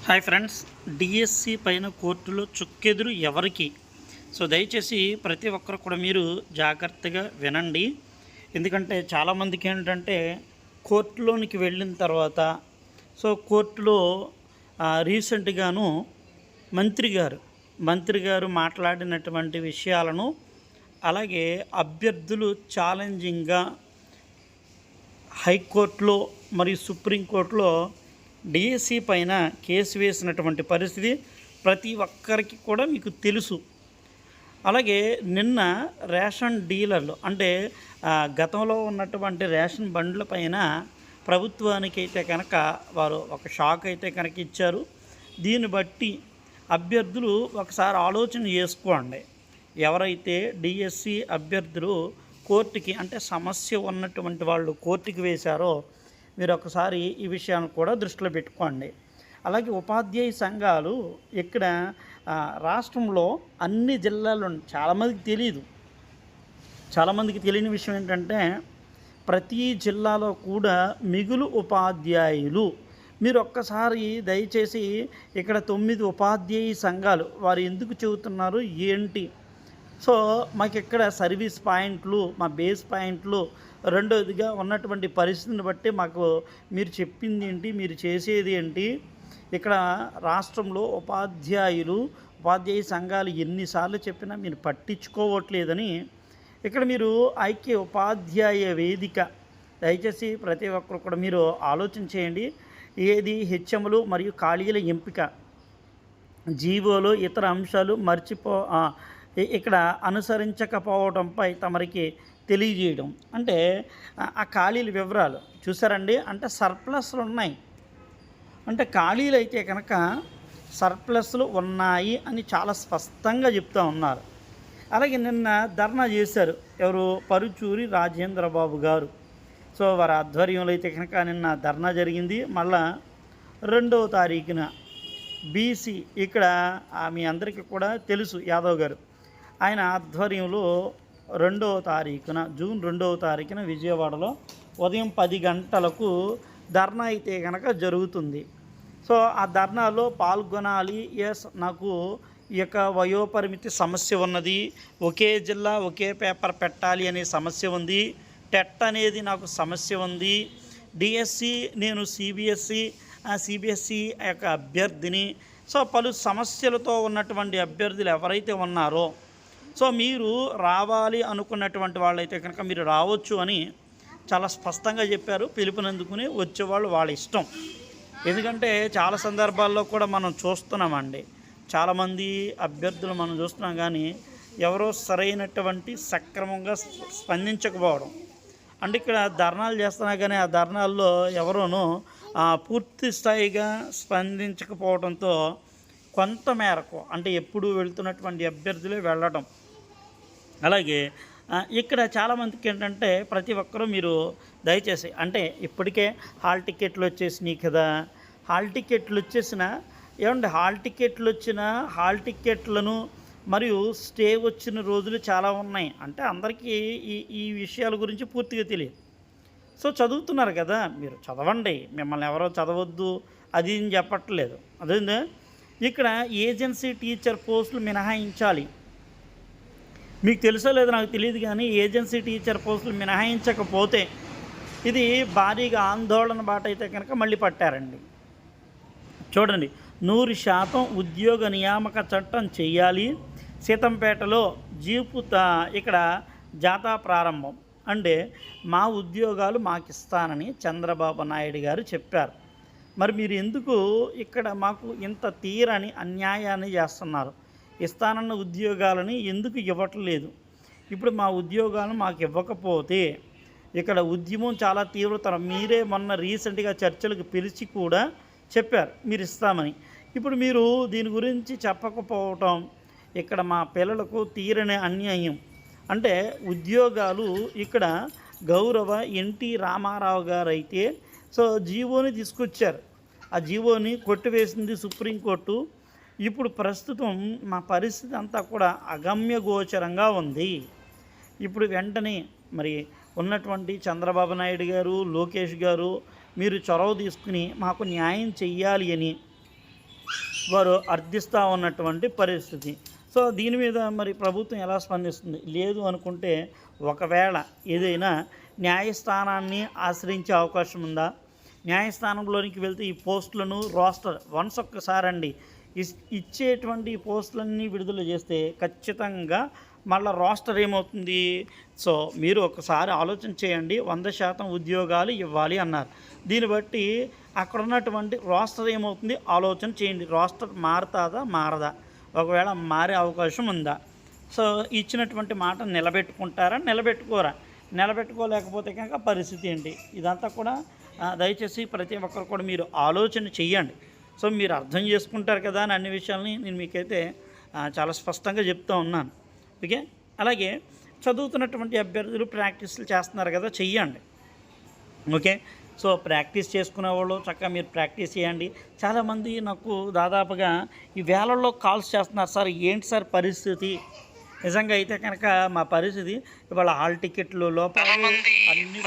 Hi friends, DSC పైన కోర్టులో చుక్కెదురు ఎవరికి? సో దయచేసి ప్రతి ఒక్కరు కూడా మీరు జాగ్రత్తగా వినండి. ఎందుకంటే చాలామందికి ఏంటంటే కోర్టులోనికి వెళ్ళిన తర్వాత కోర్టులో రీసెంట్గాను మంత్రి గారు మాట్లాడినటువంటి విషయాలను, అలాగే అభ్యర్థులు ఛాలెంజింగ్గా హైకోర్టులో మరియు సుప్రీంకోర్టులో డిఎస్సి పైన కేసు వేసినటువంటి పరిస్థితి ప్రతి ఒక్కరికి కూడా మీకు తెలుసు. అలాగే నిన్న రేషన్ డీలర్లు అంటే గతంలో ఉన్నటువంటి రేషన్ బండ్ల పైన ప్రభుత్వానికి అయితే కనుక వారు ఒక షాక్ అయితే కనుక ఇచ్చారు. దీన్ని బట్టి అభ్యర్థులు ఒకసారి ఆలోచన చేసుకోండి. ఎవరైతే డిఎస్సి అభ్యర్థులు కోర్టుకి అంటే సమస్య ఉన్నటువంటి వాళ్ళు కోర్టుకి వేశారో మీరు ఒకసారి ఈ విషయాన్ని కూడా దృష్టిలో పెట్టుకోండి. అలాగే ఉపాధ్యాయ సంఘాలు ఇక్కడ రాష్ట్రంలో అన్ని జిల్లాల్లో చాలామందికి తెలియని విషయం ఏంటంటే ప్రతి జిల్లాలో కూడా మిగులు ఉపాధ్యాయులు మీరు ఒక్కసారి దయచేసి ఇక్కడ 9 ఉపాధ్యాయ సంఘాలు వారు ఎందుకు చెబుతున్నారు ఏంటి? మాకు ఇక్కడ సర్వీస్ పాయింట్లు, మా బేస్ పాయింట్లు, రెండోదిగా ఉన్నటువంటి పరిస్థితిని బట్టి మాకు మీరు చెప్పింది ఏంటి, మీరు చేసేది ఏంటి? ఇక్కడ రాష్ట్రంలో ఉపాధ్యాయ సంఘాలు ఎన్నిసార్లు చెప్పినా మీరు పట్టించుకోవట్లేదని ఇక్కడ మీరు ఐక్య ఉపాధ్యాయ వేదిక దయచేసి ప్రతి ఒక్కరు కూడా మీరు ఆలోచన చేయండి. ఏది హెచ్ఎంలు మరియు ఖాళీల ఎంపిక, జీవోలు, ఇతర అంశాలు ఇక్కడ అనుసరించకపోవడంపై తమరికి తెలియజేయడం. అంటే ఆ ఖాళీల వివరాలు చూసారండి. అంటే సర్ప్లస్లు ఉన్నాయి, అంటే ఖాళీలు అయితే కనుక సర్ప్లస్లు ఉన్నాయి అని చాలా స్పష్టంగా చెప్తూ ఉన్నారు. అలాగే నిన్న ధర్నా చేశారు ఎవరు? పరుచూరి రాజేంద్రబాబు గారు. వారి ఆధ్వర్యంలో అయితే కనుక నిన్న ధర్నా జరిగింది. మళ్ళా 2వ తారీఖున బీసీ ఇక్కడ మీ అందరికీ కూడా తెలుసు యాదవ్ గారు, ఆయన ఆధ్వర్యంలో 2వ తారీఖున జూన్ 2వ తారీఖున విజయవాడలో ఉదయం 10 గంటలకు ధర్నా అయితే కనుక జరుగుతుంది. ఆ ధర్నాలో పాల్గొనాలి. నాకు ఈ యొక్క వయోపరిమితి సమస్య ఉన్నది, ఒకే జిల్లా ఒకే పేపర్ పెట్టాలి అనే సమస్య ఉంది, టెట్ అనేది నాకు సమస్య ఉంది, డిఎస్సి నేను సిబిఎస్సి యొక్క అభ్యర్థిని. పలు సమస్యలతో ఉన్నటువంటి అభ్యర్థులు ఎవరైతే ఉన్నారో మీరు రావాలి అనుకున్నటువంటి వాళ్ళైతే కనుక మీరు రావచ్చు అని చాలా స్పష్టంగా చెప్పారు. పిలుపునందుకుని వచ్చేవాళ్ళు వాళ్ళ ఇష్టం. ఎందుకంటే చాలా సందర్భాల్లో కూడా మనం చూస్తున్నామండి, చాలామంది అభ్యర్థులు మనం చూస్తున్నాం, కానీ ఎవరో సరైనటువంటి సక్రమంగా స్పందించకపోవడం. అంటే ఇక్కడ ధర్నాలు చేస్తున్నా కానీ ఆ ధర్నాల్లో ఎవరోనూ పూర్తి స్థాయిగా స్పందించకపోవడంతో కొంతమేరకు అంటే ఎప్పుడు వెళ్తున్నటువంటి అభ్యర్థులే వెళ్ళడం. అలాగే ఇక్కడ చాలామందికి ఏంటంటే ప్రతి ఒక్కరూ మీరు దయచేసి అంటే ఇప్పటికే హాల్ టికెట్లు వచ్చేసినాయి కదా, హాల్ టికెట్లు వచ్చిన హాల్ టికెట్లను మరియు స్టే వచ్చిన రోజులు చాలా ఉన్నాయి. అంటే అందరికీ ఈ విషయాల గురించి పూర్తిగా తెలియదు. చదువుతున్నారు కదా, మీరు చదవండి, మిమ్మల్ని ఎవరో చదవద్దు అది అని చెప్పట్లేదు. అదేందా ఇక్కడ ఏజెన్సీ టీచర్ పోస్టులు మినహాయించాలి. మీకు తెలుసో లేదో నాకు తెలియదు, కానీ ఏజెన్సీ టీచర్ పోస్టులు మినహాయించకపోతే ఇది భారీగా ఆందోళన బాట అయితే కనుక మళ్ళీ పట్టారండి. చూడండి, 100% ఉద్యోగ నియామక చట్టం చేయాలి. సీతంపేటలో జీపు ఇక్కడ జాతా ప్రారంభం. అంటే మా ఉద్యోగాలు మాకు ఇస్తానని చంద్రబాబు నాయుడు గారు చెప్పారు. మరి మీరు ఎందుకు ఇక్కడ మాకు ఇంత తీరని అన్యాయాన్ని చేస్తున్నారు? ఇస్తానన్న ఉద్యోగాలని ఎందుకు ఇవ్వట్లేదు? ఇప్పుడు మా ఉద్యోగాలను మాకు ఇవ్వకపోతే ఇక్కడ ఉద్యమం చాలా తీవ్రతరం. మీరే మొన్న రీసెంట్గా చర్చలకు పిలిచి కూడా చెప్పారు మీరు ఇస్తామని. ఇప్పుడు మీరు దీని గురించి చెప్పకపోవటం ఇక్కడ మా పిల్లలకు తీరని అన్యాయం. అంటే ఉద్యోగాలు ఇక్కడ గౌరవ ఎన్టీ రామారావు గారు అయితే జీవోని తీసుకొచ్చారు. ఆ జీవోని కొట్టివేసింది సుప్రీంకోర్టు. ఇప్పుడు ప్రస్తుతం మా పరిస్థితి అంతా కూడా అగమ్య గోచరంగా ఉంది. ఇప్పుడు వెంటనే మరి ఉన్నటువంటి చంద్రబాబు నాయుడు గారు, లోకేష్ గారు మీరు చొరవ తీసుకుని మాకు న్యాయం చెయ్యాలి అని వారు అర్థిస్తూ ఉన్నటువంటి పరిస్థితి. సో దీని మీద మరి ప్రభుత్వం ఎలా స్పందిస్తుంది? లేదు అనుకుంటే ఒకవేళ ఏదైనా న్యాయస్థానాన్ని ఆశ్రయించే అవకాశం ఉందా? న్యాయస్థానంలోనికి వెళ్తే ఈ పోస్టులను రోస్టర్ వన్స్ ఒక్కసారండి ఇచ్చేటువంటి పోస్టులన్నీ విడుదల చేస్తే ఖచ్చితంగా మళ్ళీ రోస్టర్ ఏమవుతుంది? సో మీరు ఒకసారి ఆలోచన చేయండి. 100% ఉద్యోగాలు ఇవ్వాలి అన్నారు. దీన్ని బట్టి అక్కడ ఉన్నటువంటి రోస్టర్ ఏమవుతుంది ఆలోచన చేయండి. రోస్టర్ మారుతుందా మారదా? ఒకవేళ మారే అవకాశం ఉందా? సో ఇచ్చినటువంటి మాట నిలబెట్టుకుంటారా నిలబెట్టుకోరా? నిలబెట్టుకోలేకపోతే కనుక పరిస్థితి ఏంటి? ఇదంతా కూడా దయచేసి ప్రతి ఒక్కరు కూడా మీరు ఆలోచన చెయ్యండి. సో మీరు అర్థం చేసుకుంటారు కదా అని అన్ని విషయాలని నేను మీకైతే చాలా స్పష్టంగా చెప్తూ ఉన్నాను. ఓకే, అలాగే చదువుతున్నటువంటి అభ్యర్థులు ప్రాక్టీస్లు చేస్తున్నారు కదా, చెయ్యండి. ఓకే, సో ప్రాక్టీస్ చేసుకునే వాళ్ళు చక్కగా మీరు ప్రాక్టీస్ చేయండి. చాలామంది నాకు దాదాపుగా ఈ వేళల్లో కాల్స్ చేస్తున్నారు, సార్ ఏంటి సార్ పరిస్థితి? నిజంగా అయితే కనుక మా పరిస్థితి ఇవాళ హాల్ టికెట్లు లోపల అన్ని